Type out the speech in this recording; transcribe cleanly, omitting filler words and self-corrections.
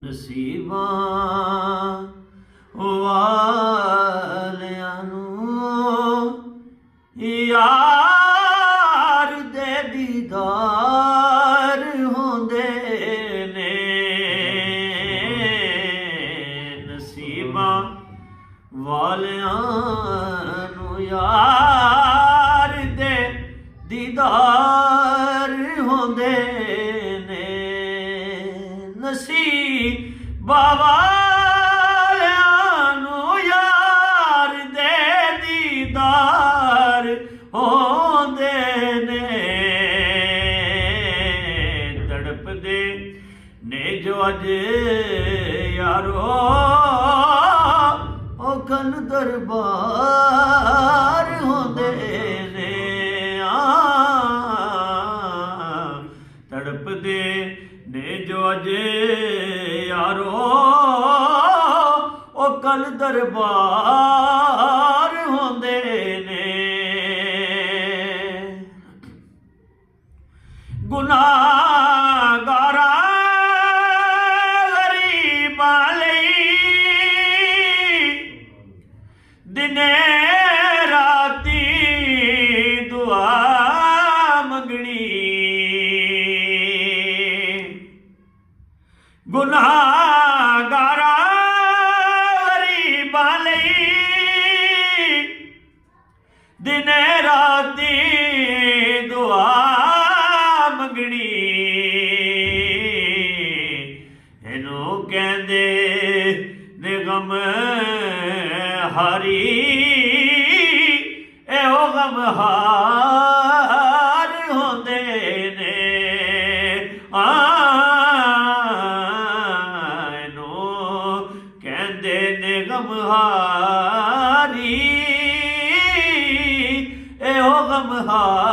ਨਸੀਬਾਂ ਵਾਲਿਆਂ ਨੂੰ ਯਾਰ ਦੇ ਦੀਦਾਰ ਹੁੰਦੇ ਨੇ। ਨਸੀਬਾਂ ਵਾਲਿਆਂ ਨੂੰ ਯਾਰ ਦੇ ਦੀਦਾਰ ਹੁੰਦੇ ਨੇ। ਨਸੀਬਾਂ ਵਾਲਿਆਂ ਨੂੰ ਯਾਰ ਦੇ ਦੀਦਾਰ ਹੁੰਦੇ ਨੇ। ਤੜਪਦੇ ਨੇ ਜੋ ਅੱਜ ਯਾਰੋ ਔਖਨ ਦਰਬਾਰ ਹੁੰਦੇ ਨੇ। ਤੜਪਦੇ ਨੇ ਜੋ ਅੱਜ ਯਾਰੋ ਉਹ ਕੱਲ ਦਰਬਾਰ ਹੁੰਦੇ ਨੇ। ਗੁਨਾਹਗਾਰਾਂ ਗਰੀਬਾਂ ਲਈ ਦਿਨੇ ਰਾਤੀ ਦੁਆ ਮੰਗਣੀ। ਗੁਨਾਹਗਾਰਾਂ ਗਰੀਬਾਂ ਲਈ ਦਿਨੇ ਰਾਤੀ ਦੁਆ ਮੰਗਣੀ। ਇਹਨੂੰ ਕਹਿੰਦੇ ਨੇ ਗਮ ਹਾਰੀ, ਇਹੋ ਗਮ ਹਾਰ ਹੁੰਦੇ ਨੇ। ਇਹਨੂੰ ਕਹਿੰਦੇ ਨੇ ਗਮ ਹਾਰੀ, ਇਹੋ ਗਮ ਹਾਰ